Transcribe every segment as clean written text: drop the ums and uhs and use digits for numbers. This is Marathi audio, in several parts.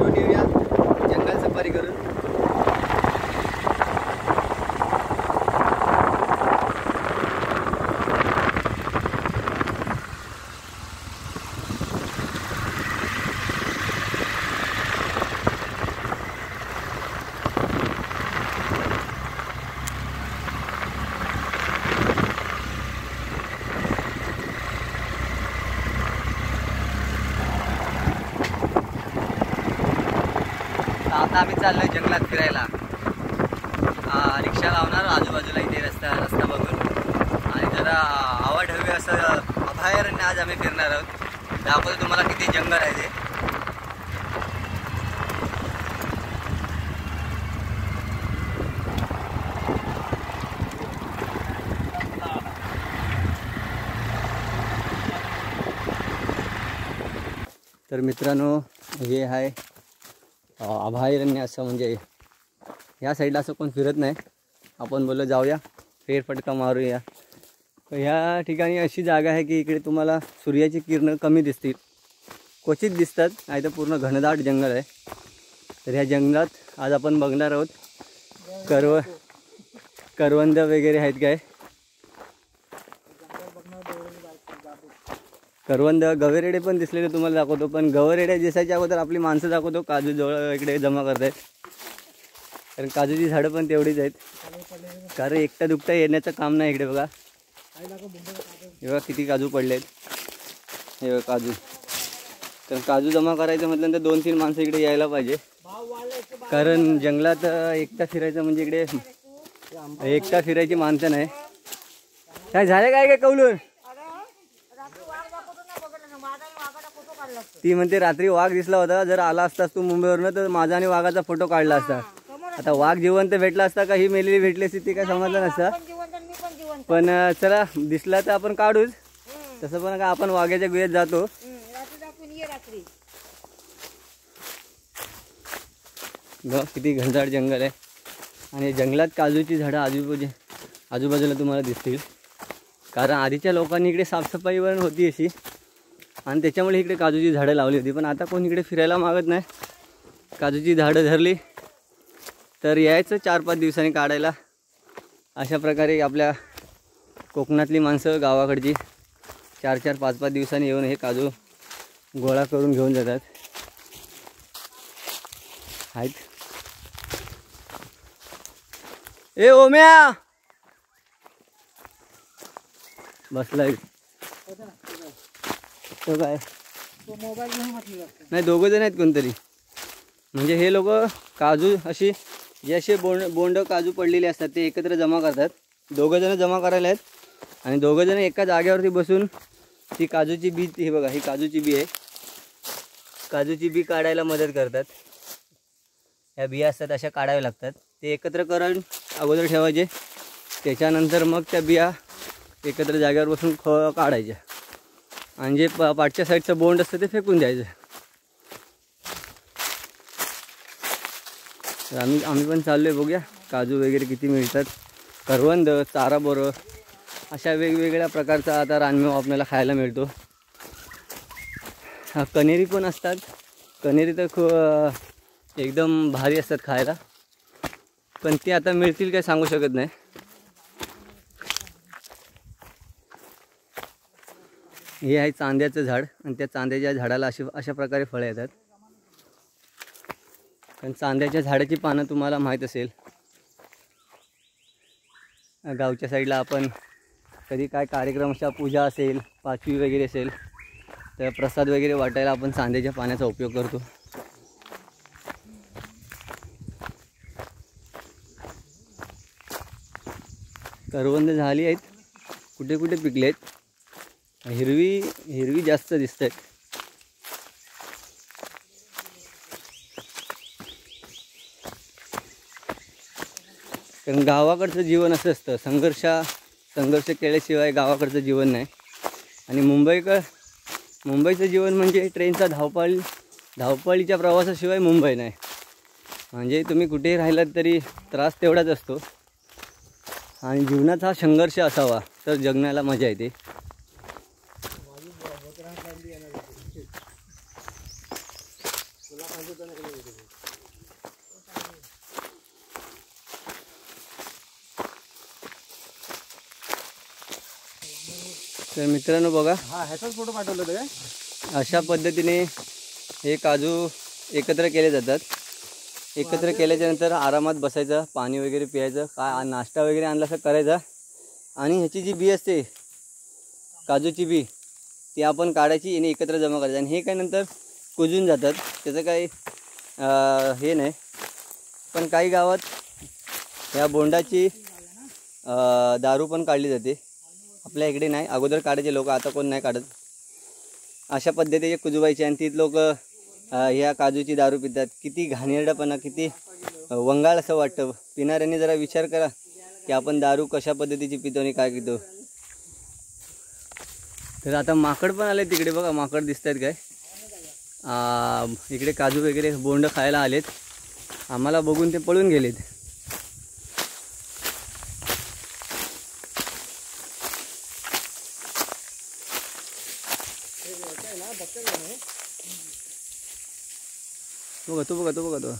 फिरून येऊया जंगल सफारी करून। आता आम्ही चाललोय जंगलात फिरायला। रिक्षा लावणार आजूबाजूला इथे रस्ता बघून, आणि जरा आवड हवी असं अभयारण्य आज आम्ही फिरणार आहोत। दाखवतो तुम्हाला किती जंगल आहे ते। तर मित्रांनो, हे आहे अभयारण्य। असं म्हणजे ह्या साईडला असं कोण फिरत नाही, आपण बोललो जाऊया फेरफटका मारूया। तर ह्या ठिकाणी अशी जागा आहे की इकडे तुम्हाला सूर्याची किरणं कमी दिसतील, क्वचित दिसतात, नाही तर पूर्ण घनदाट जंगल आहे। तर ह्या जंगलात आज आपण बघणार आहोत करवंद वगैरे आहेत काय, करवंद, गवेरेडे पण दिसलेले तुम्हाला दाखवतो। पण गवेरेडे दिसायच्या अगोदर आपली माणसं दाखवतो काजू जवळ इकडे जमा करतायत, कारण काजूची झाडं पण तेवढीच आहेत। कारण एकटा दुकटा येण्याचं काम नाही इकडे। बघा हे बघा किती काजू पडलेत, हे बघा काजू। तर काजू जमा करायचं म्हटल्यानंतर 2-3 माणसं इकडे यायला पाहिजे, कारण जंगलात एकटा फिरायचं म्हणजे इकडे एकटा फिरायची माणसं नाही। काय झालं काय कौलून? ती म्हणते रात्री वाघ दिसला होता, जर आला असतास तू मुंबईवरनं तर माझा आणि वाघाचा फोटो काढला असता। आता वाघ जिवंत भेटला असता का ही मेलेली भेटली असती ते काय समजलं नसतं। पण चला दिसला तर आपण काढूच, तसं पण का आपण वाघाच्या गुहेत जातो। किती घनदाट जंगल आहे, आणि जंगलात काजूची झाडं आजूबाजूला तुम्हाला दिसतील, कारण आधीच्या लोकांनी इकडे साफसफाई पण होती अशी, आणि त्याच्यामुळे इकडे काजूची झाडं लावली होती। पण आता कोण इकडे फिरायला मागत नाही। काजूची झाडं धरली तर यायचं 4-5 दिवसांनी काढायला। अशा प्रकारे आपल्या कोकणातली माणसं गावाकडची 4-4, 5-5 दिवसांनी येऊन हे काजू गोळा करून घेऊन जातात आहेत। ए ओम्या बसलाय तो काय, तो मोबाईल नाही म्हटलं नाही, 2 जण आहेत कोणतरी। म्हणजे हे लोक काजू अशी जे असे बोंड काजू पडलेले असतात ते एकत्र जमा करतात। 2 जण जमा करायला आहेत, आणि 2 जण एका जागेवरती बसून ती काजूची बी, ही बघा ही काजूची बी आहे, काजूची बी काढायला मदत करतात। ह्या बिया असतात अशा काढाव्या लागतात, ते एकत्र करून अगोदर ठेवायचे, त्याच्यानंतर मग त्या बिया एकत्र जागेवर बसून काढायच्या, आणि जे पाठच्या साईडचं बोंड असतं ते फेकून द्यायचं। तर आम्ही पण चाललो आहे, बघूया काजू वगैरे किती मिळतात। करवंद, चारा बोरं अशा वेगवेगळ्या प्रकारचा आता रानमेवा आपल्याला खायला मिळतो। कनेरी पण असतात, कनेरी तर खूप एकदम भारी असतात खायला, पण ते आता मिळतील काय सांगू शकत नाही। हे आहे चांद्याचं झाड, आणि त्या चांद्याच्या झाडाला अशा प्रकारे फळं येतात। कारण चांद्याच्या झाडाची पानं तुम्हाला माहीत असेल, गावच्या साईडला आपण कधी काय कार्यक्रम अशा पूजा असेल, 5वी वगैरे असेल तर प्रसाद वगैरे वाटायला आपण चांद्याच्या पाण्याचा उपयोग करतो। करवंद झाली आहेत, कुठे कुठे पिकले आहेत, हिरवी जास्त दिसत आहेत। कारण गावाकडचं जीवन असं असतं, संघर्ष केल्याशिवाय गावाकडचं जीवन नाही। आणि मुंबईचं जीवन म्हणजे ट्रेनचा धावपळीच्या प्रवासाशिवाय मुंबई नाही। म्हणजे तुम्ही कुठेही राहिलात तरी त्रास तेवढाच असतो, आणि जीवनाचा संघर्ष असावा तर जगण्याला मजा येते। तर मित्रांनो बघा, ह्याचाच फोटो पाठवलं होतं काय? अशा पद्धतीने हे काजू एकत्र केले जातात. एकत्र केल्याच्या नंतर आरामात बसायचं, पाणी वगैरे प्यायचं, काय नाश्ता वगैरे आणला असं करायचा. आणि ह्याची जी बी असते काजूची बी, ती आपण काढायची आणि एकत्र जमा करायची. आणि हे काय नंतर कुजून जातात, त्याचं काही हे नाही. पण काही गावात या बोंडाची दारू पण काढली जाते. आपल्या इकडे नाही, अगोदर काढायचे लोक, आता कोण नाही काढत. अशा पद्धतीचे कुजवायचे आणि तीच लोक ह्या काजूची दारू पितात. किती घाणेरडापणा, किती वंगाळ असं वाटतं. पिणाऱ्यांनी जरा विचार करा की आपण दारू कशा पद्धतीची पितो आणि काय पितो. तर आता माकड पण आले तिकडे बघा, माकड दिसत आहेत काय. इकडे काजू वगैरे बोंड खायला आलेत. आम्हाला बघून ते पळून गेलेत. बघा तो बघा तो बघा तो.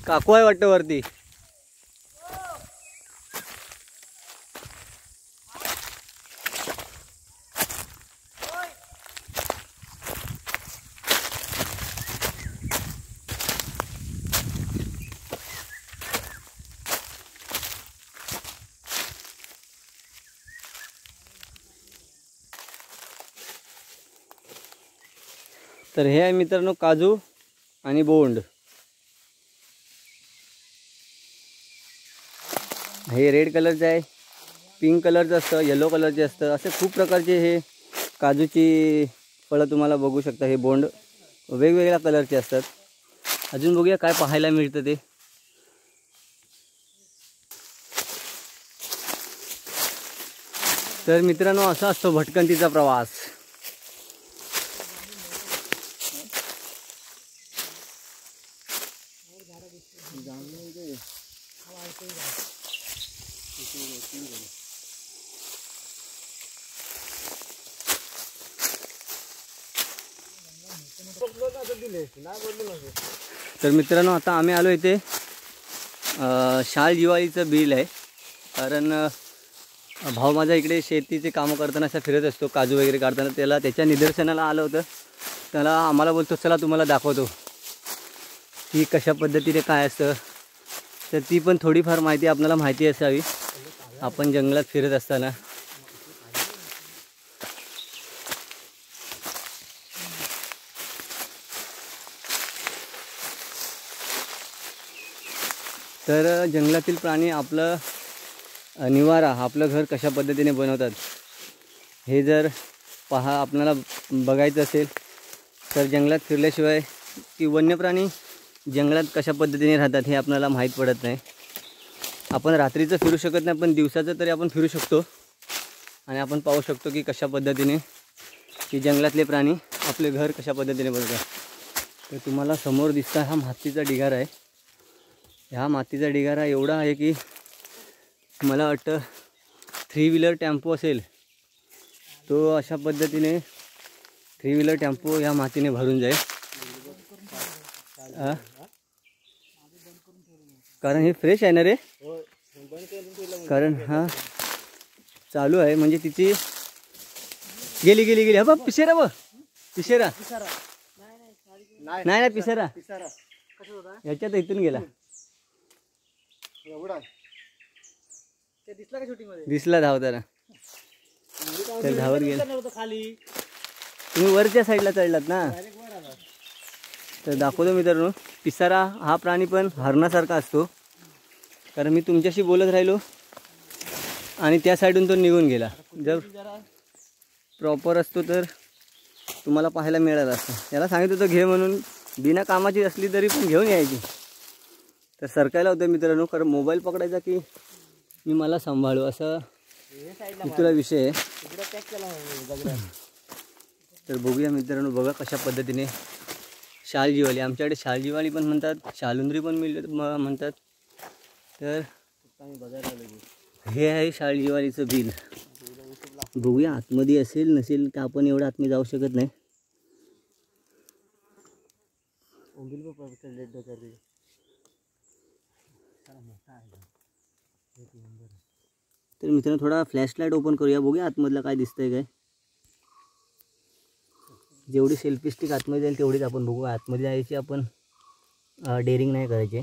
काकू आहे वाटतं वरती. तर हे आहे मित्रांनो काजू आणि बोंड. हे रेड कलरचं आहे, पिंक कलरचं असतं, येलो कलरचे असतं. असे खूप प्रकारचे हे काजूची फळं तुम्हाला बघू शकता. हे बोंड वेगवेगळ्या कलरचे असतात. अजून बघूया काय पाहायला मिळतं ते. तर मित्रांनो असा असतो भटकंतीचा प्रवास. तर मित्रांनो आता आम्ही आलो इथे शाल दिवाळीचं बिल आहे. कारण भाऊ माझा इकडे शेतीचे कामं करताना असा फिरत असतो, काजू वगैरे काढताना. त्याला त्याच्या निदर्शनाला आलं होतं. त्याला आम्हाला बोलतो चला तुम्हाला दाखवतो की कशा पद्धतीने काय असतं. तर ती पण थोडीफार माहिती आपल्याला माहिती असावी आपण जंगलात फिरत असताना. तर जंगलातील प्राणी आपलं निवारा, आपलं घर कशा पद्धतीने बनवतात हे जर आपल्याला बघायचं असेल तर जंगलात फिरल्याशिवाय की वन्य प्राणी जंगलात कशा पद्धतीने राहतात हे आपल्याला माहीत पडत नाही. आपण रात्रीचं फिरू शकत नाही, पण दिवसाचं तरी आपण फिरू शकतो आणि आपण पाहू शकतो की कशा पद्धतीने की जंगलातले प्राणी आपले घर कशा पद्धतीने बनवतात. तर तुम्हाला समोर दिसता हा मातीचा ढिगारा आहे. ह्या मातीचा ढिगारा एवढा आहे की मला वाटतं 3 व्हीलर टेम्पो असेल तो अशा पद्धतीने 3 व्हीलर टेम्पो ह्या मातीने भरून जाईल. कारण हे फ्रेश आहे ना रे, कारण हा चालू आहे म्हणजे तिची गेली गेली गेली. हा बघ पिसेरा, बघ पिसेरा, नाही नाही पिसेरा ह्याच्यात इथून गेला. दिसला धावताना, तर धावत गेला. तुम्ही वरच्या साईडला चढलात ना, तर दाखवतो मित्रांनो. पिसारा हा प्राणी पण हरणासारखा असतो, कारण मी तुमच्याशी बोलत राहिलो आणि त्या साईडून तो निघून गेला. जर प्रॉपर असतो तर तुम्हाला पाहायला मिळालं असतं. त्याला सांगितलं होतं घे म्हणून, बिना कामाची असली तरी पण घेऊन यायची. तर सरकायला होतं मित्रांनो, कारण मोबाईल पकडायचा की मी मला सांभाळू असं तुला विषय आहे. तर बघूया मित्रांनो, बघा कशा पद्धतीने शालजीवाली, आमच्याकडे शालजीवाली पण म्हणतात, शालुंद्री पण म्हणतात. तर हे आहे शालजीवालीचं बिल. बघूया आतमध्ये असेल नसेल, तर आपण एवढं आतमध्ये जाऊ शकत नाही. तर मित्रांनो थोडा फ्लॅशलाईट ओपन करूया, बघूया आतमधलं काय दिसतंय काय. जेवढी सेल्फी स्टिक आतमध्ये जाईल तेवढीच आपण बघू. आतमध्ये जायची आपण डेअरिंग नाही करायचे.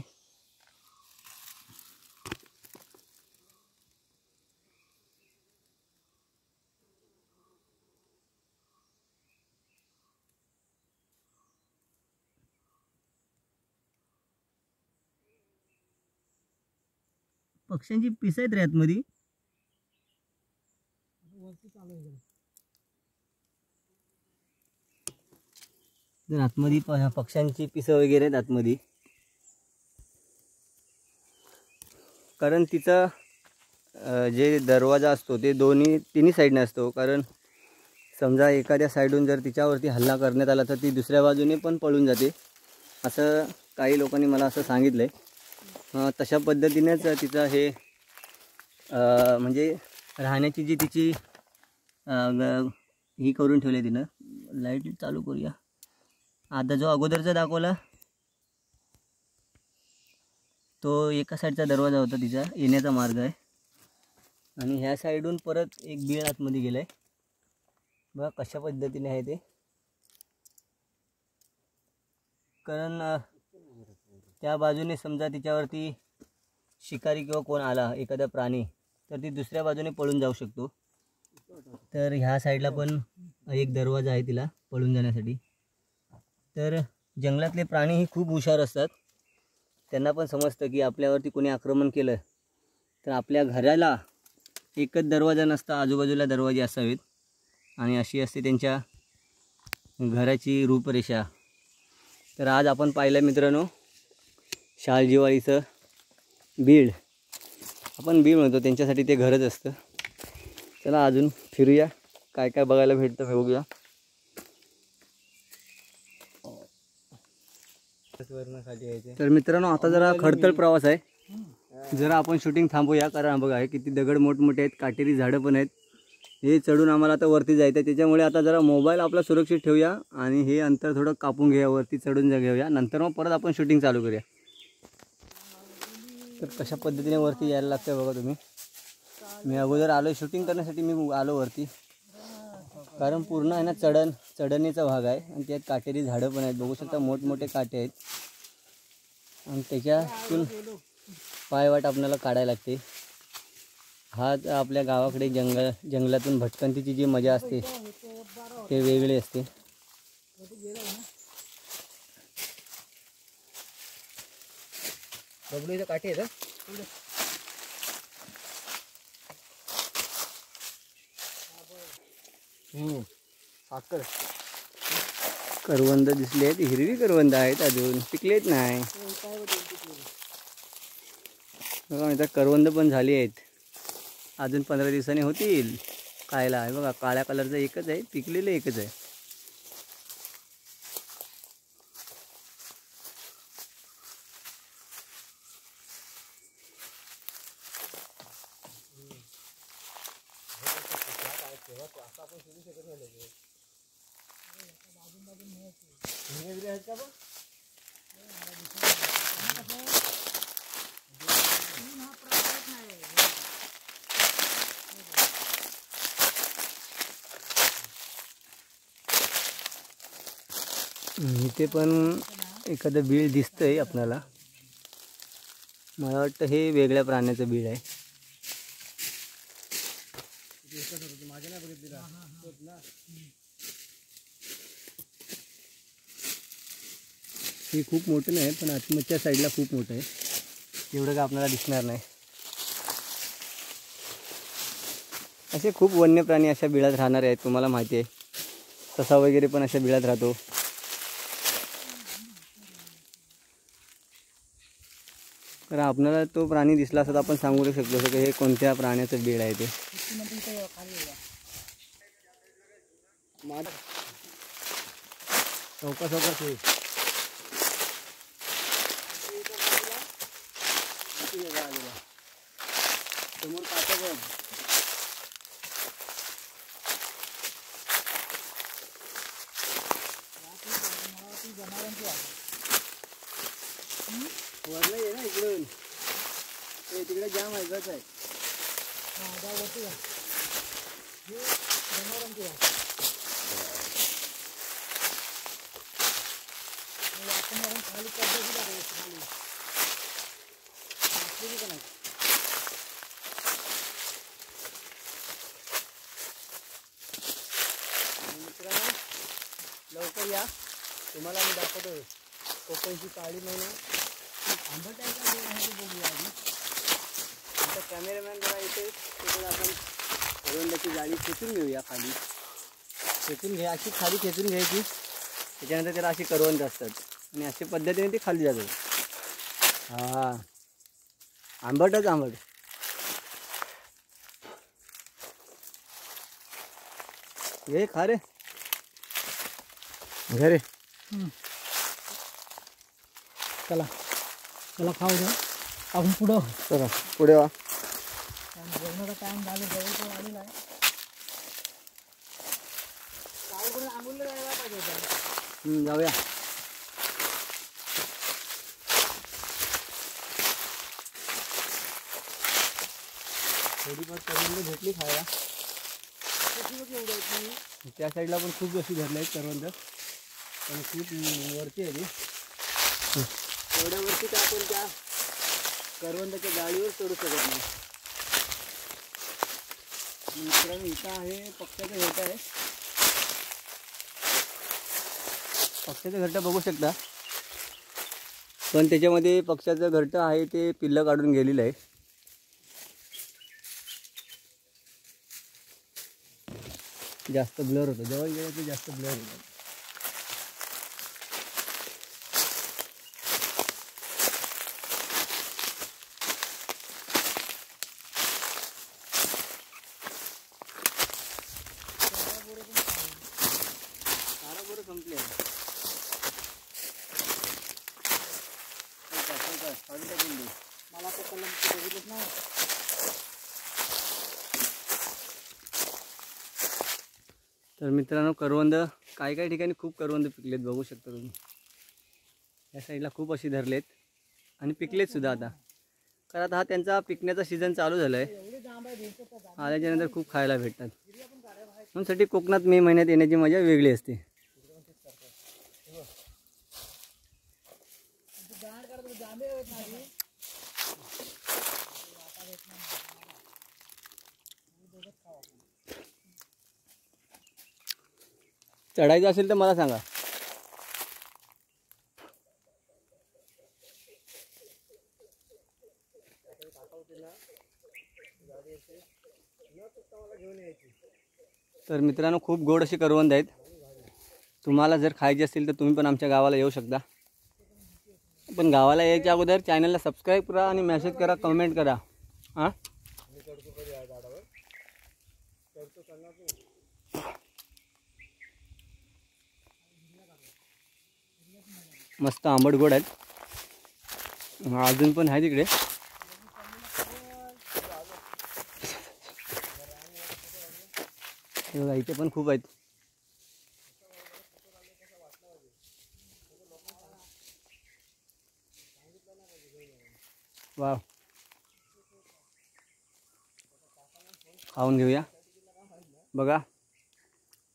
पक्ष्यांची पिस आहेत रे आतमध्ये. जर आतमध्ये पक्ष्यांची पिसं वगैरे आहेत आतमध्ये, कारण तिचा जे दरवाजा असतो ते तिन्ही साईडने असतो. कारण समजा एखाद्या साईडून जर तिच्यावरती हल्ला करण्यात आला तर ती दुसऱ्या बाजूने पण पळून जाते, असं काही लोकांनी मला असं सांगितलं आहे. तशा पद्धतीनेच तिचं हे म्हणजे राहण्याची जी तिची ही करून ठेवली तिनं. लाईट चालू करूया. आता जो अगोदरचा दाखवला तो एका साईडचा दरवाजा होता, तिचा येण्याचा मार्ग आहे. आणि ह्या साईडून परत एक बीळ आतमध्ये गेलं आहे. बघा कशा पद्धतीने आहे ते. कारण त्या बाजूने समजा तिच्यावरती शिकारी किंवा कोण आला, एखादा प्राणी, तर ती दुसऱ्या बाजूने पळून जाऊ शकतो. तर ह्या साईडला पण एक दरवाजा आहे तिला पळून जाण्यासाठी. तर जंगलातले प्राणी ही खूप हुशार असतात. त्यांना पण समजतं की आपल्यावरती कोणी आक्रमण केलं तर आपल्या घराला एकच दरवाजा नसता, आजूबाजूला दरवाजे असावेत. आणि अशी असते त्यांच्या घराची रूपरेषा. तर आज आपण पाहिलं मित्रांनो शालजीवालीचं बीड. आपण बीड म्हणतो, त्यांच्यासाठी ते घरच असतं. चला अजून फिरूया, काय काय बघायला भेटतं बघूया. तर मित्रांनो आता जरा खडतर प्रवास आहे, जरा आपण शूटिंग थांबूया. कारण बघा हे किती दगड मोठमोठे आहेत, काटेरी झाडं पण आहेत. हे चढून आम्हाला आता वरती जायचं आहे, त्याच्यामुळे आता जरा मोबाईल आपला सुरक्षित ठेवूया आणि हे अंतर थोडं कापून घेऊया, वरती चढून घेऊया. नंतर मग परत आपण शूटिंग चालू करूया. तर कशा पद्धतीने वरती यायला लागतं बघा तुम्ही. मी अगोदर आलो शूटिंग करण्यासाठी, मी आलो वरती, कारण पूर्ण आहे ना चढणीचा भाग आहे आणि त्यात काटेरी झाडं पण आहेत. बघू शकता मोठमोठे काटे आहेत आणि त्याच्यातून पायवाट आपल्याला काढायला लागते. हा आपल्या गावाकडे जंगलातून भटकंतीची जी मजा असते ते वेगळी असते. बबलूचं काटे आहेत साखर. करवंद दिसले आहेत, हिरवी करवंद आहेत, अजून पिकलेत नाही. बघा इथं करवंद पण झाली आहेत, अजून 15 दिवसांनी होतील खायला. आहे बघा काळ्या कलरचं एकच आहे, पिकलेलं एकच आहे. इथे पण एखादं बीळ दिसतंय आपल्याला. मला वाटतं हे वेगळ्या प्राण्याचं बीळ आहे. हे खूप मोठं नाही पण आतमधच्या साईडला खूप मोठं आहे. एवढं का आपल्याला दिसणार नाही. असे खूप वन्य प्राणी अशा बिळात राहणारे आहेत. तुम्हाला माहिती आहे ससा वगैरे पण अशा बिळात राहतो. तर आपल्याला तो प्राणी दिसला असता तर आपण सांगू शकलो की हे कोणत्या प्राण्याचं बीळ आहे ते. चौका समोर काटा वरला ये ना इकडून. तिकडे जाम आहे गच आहे. मित्रांनो लवकर या, तुम्हाला मी दाखवतो कोकणची काळी मैना. आंबट आहे का आहे ते बघूया आधी. आमचा कॅमेरामॅन जरा इथे तिकडे आपण करवंदाची जाळी खेचून घेऊया. खाली खेचून घ्या, अशी खाली खेचून घ्यायची. त्याच्यानंतर त्याला अशी करवंद असतात आणि अशा पद्धतीने ते खाली जातात. हां आंबटच आंबट. हे खा रे घरे. चला चला खाऊ द्या आपण पुढं. चला पुढे वा. जेवणाचा टाइम झाला जवळ आलेला आहे. काय करून आंबोलीला जायला पाहिजे होता. जाऊया. थोडीफार करवंद भेटली खायला. त्या साईडला पण खूप अशी धरले आहेत करवंद पण खूप वरती आहे ती. एवढ्यावरती तर आपण त्या करवंदाच्या जाळीवर चढू शकत नाही. मित्रांनो इथं आहे पक्ष्याचं घरटं आहे. पक्ष्याचं घरटं बघू शकता पण त्याच्यामध्ये पक्ष्याचं घरटं आहे ते पिल्लं काढून गेलेलं आहे. जास्त ब्लर होतं जवळ गेलं ते जास्त ब्लर होतं. संपले मला तो कलम बघितलंच नाही. तर मित्रांनो करवंद काही काही ठिकाणी खूप करवंद पिकलेत बघू शकता तुम्ही. या साईडला खूप अशी धरलेत आणि पिकलेत सुद्धा आता. कारण आता हा त्यांचा पिकण्याचा सीझन चालू झाला आहे. आल्याच्यानंतर खूप खायला भेटतात. म्हणून कोकणात मे महिन्यात येण्याची मजा वेगळी असते. चढायचं असेल तर मला सांगा. तर मित्रांनो खूप गोड अशी करवंद आहेत. तुम्हाला जर खायची असतील तर तुम्ही पण आमच्या गावाला येऊ शकता. पण गावाला यायच्या अगोदर चॅनलला सबस्क्राईब करा आणि मेसेज करा, कमेंट करा. हां मस्त आंबट गोड आहेत. अजून पण आहे तिकडे. हे बघा इथे पण खूप आहेत. वाव, खाऊन घेऊया. बघा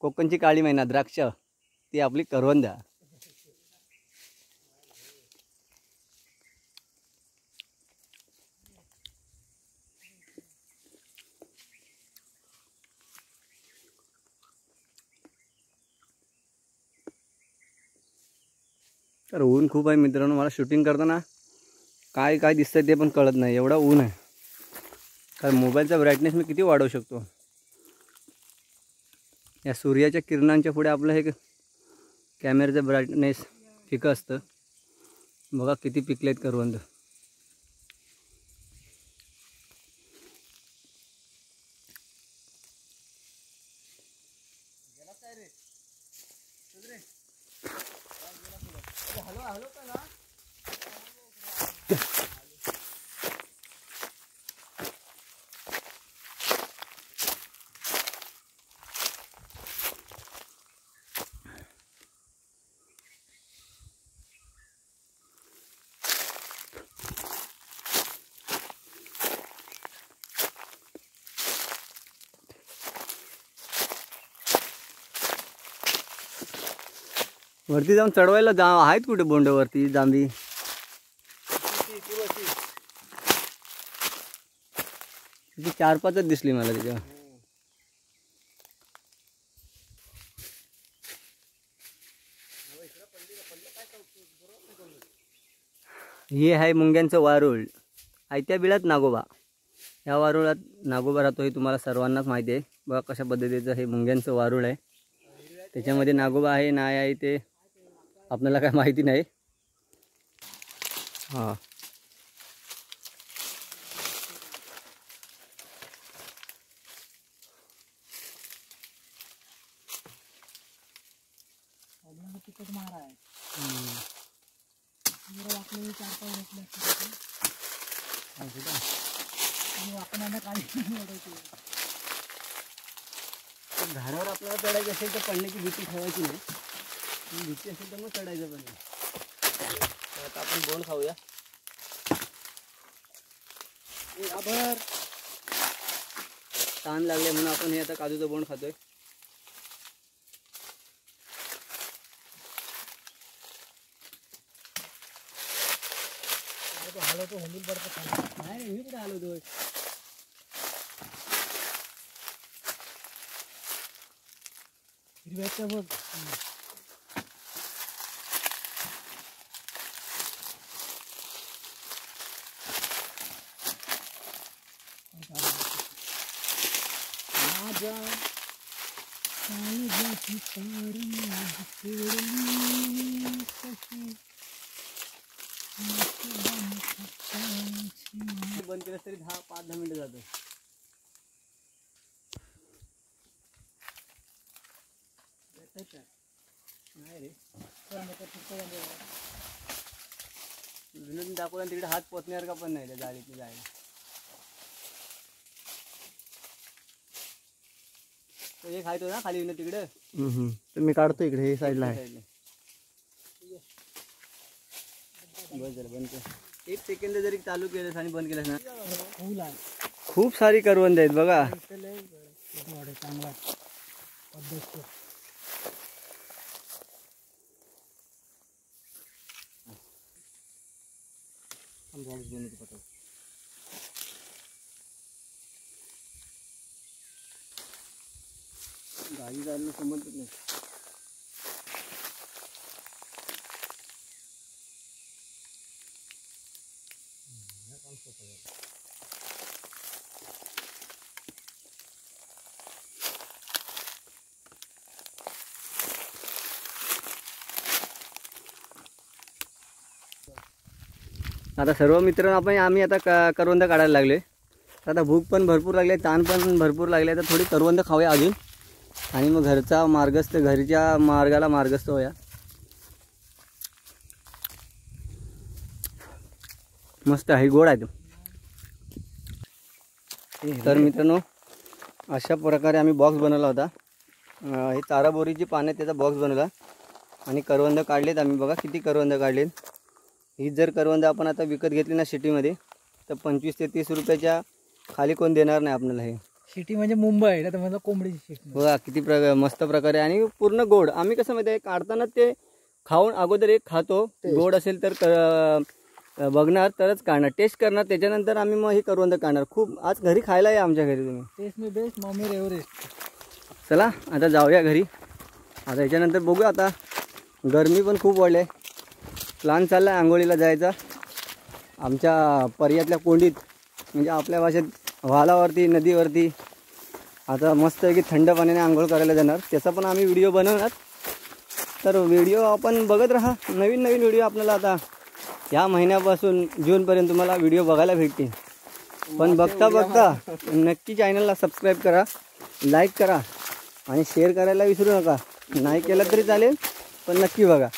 कोकणची काळी मैना द्राक्ष, ती आपली करवंद. तर ऊन खूप आहे मित्रांनो. मला शूटिंग करताना काय काय दिसतंय ते पण कळत नाही, एवढा ऊन आहे. कारण मोबाईलचा ब्राईटनेस मी किती वाढवू शकतो. या सूर्याच्या किरणांच्या पुढे आपलं हे कॅमेऱ्याचं ब्राईटनेस फिकं असतं. बघा किती पिकलेत करवंद. वरती जाऊन चढवायला आहेत कुठे बोंड वरती जांभी. ती 4-5च दिसली मला तिच्या. हे आहे मुंग्यांचं वारुळ. आयत्या बिळात नागोबा. या वारुळात नागोबा राहतो हे तुम्हाला सर्वांनाच माहिती आहे. बघा कशा पद्धतीचं हे मुंग्यांचं वारुळ आहे. त्याच्यामध्ये नागोबा आहे नाही आहे ते आपल्याला काय माहिती नाही. हां झाडावर आपल्याला चढायचं असेल तर पडण्याची भीती ठेवायची नाही. भीती असेल तर मग चढायचं पण नाही. तर आता आपण बोंड खाऊया. ताण लागले म्हणून आपण हे आता काजूचं बोंड खातोय. हलवतो होंडील पडतो. नाही मी कुठे हलवतोय. हिरव्याचं बघ. बंद केलं तरी 5-10 मिनिटं जातं. नाही रे दाखवला तिकडे हात पोचण्यावर का पण नाही त्या जाळीतली जायला. तो एक खायतो ना खाली येऊन तिकडे. तर मी काढतो इकडे हे साईडला आहे. बस झालं बंद कर. 1 सेकंद जरी चालू केलंस आणि बंद केलंस ना खूप सारी करवंद आहेत बघा. गाडी जायला समजत नाही. आता सर्व मित्रांनो आम्ही आता करवंद काढायला लागले. आता भूक पण भरपूर लागली, ताण पण भरपूर लागले. तर थोडी करवंद खाऊया अजून आणि मग घरचा मार्गस्थ घरच्या मार्गाला मार्गस्थ होया. मस्त आहे, गोड आहे. तर मित्रांनो अशा प्रकारे आम्ही बॉक्स बनवला होता. हे चारा बोरीची पानं त्याचा बॉक्स बनवला आणि करवंद काढलेत आम्ही. बघा किती करवंद काढलेत. ही जर करवंद आपण आता विकत घेतली ना सिटीमध्ये तर 25 ते 30 रुपयाच्या खाली कोण देणार नाही आपल्याला. हे सिटी म्हणजे मुंबई ना, तर म्हणजे कोंबडीची सिटी. बघा किती मस्त प्रकारे आणि पूर्ण गोड. आम्ही कसं माहिती आहे काढताना ते खाऊन अगोदर एक खातो, गोड असेल तर बघणार तरच काढणार, टेस्ट करणार, त्याच्यानंतर आम्ही मग ही करवंद काढणार. खूप आज घरी खायला आहे आमच्या घरी तुम्ही. टेस्ट मी बेस्ट मॉमी एव्हरेस्ट. चला आता जाऊया घरी. आता याच्यानंतर बघूया. आता गरमी पण खूप वाढली आहे. प्लॅन चालला आहे आंघोळीला जायचा आमच्या पर्यातल्या कोंडीत, म्हणजे आपल्या भाषेत वालावरती, नदीवरती. आता मस्त आहे की थंड पाण्याने आंघोळ करायला जाणार. त्याचा पण आम्ही व्हिडिओ बनवणार. तर व्हिडिओ आपण बघत राहा. नवीन नवीन व्हिडिओ आपल्याला आता या महिन्यापासून जूनपर्यंत तुम्हाला व्हिडिओ बघायला भेटतील. पण बघता बघता नक्की चॅनलला सबस्क्राईब करा, लाईक करा आणि शेअर करायला विसरू नका. नाही केलं तरी चालेल पण नक्की बघा.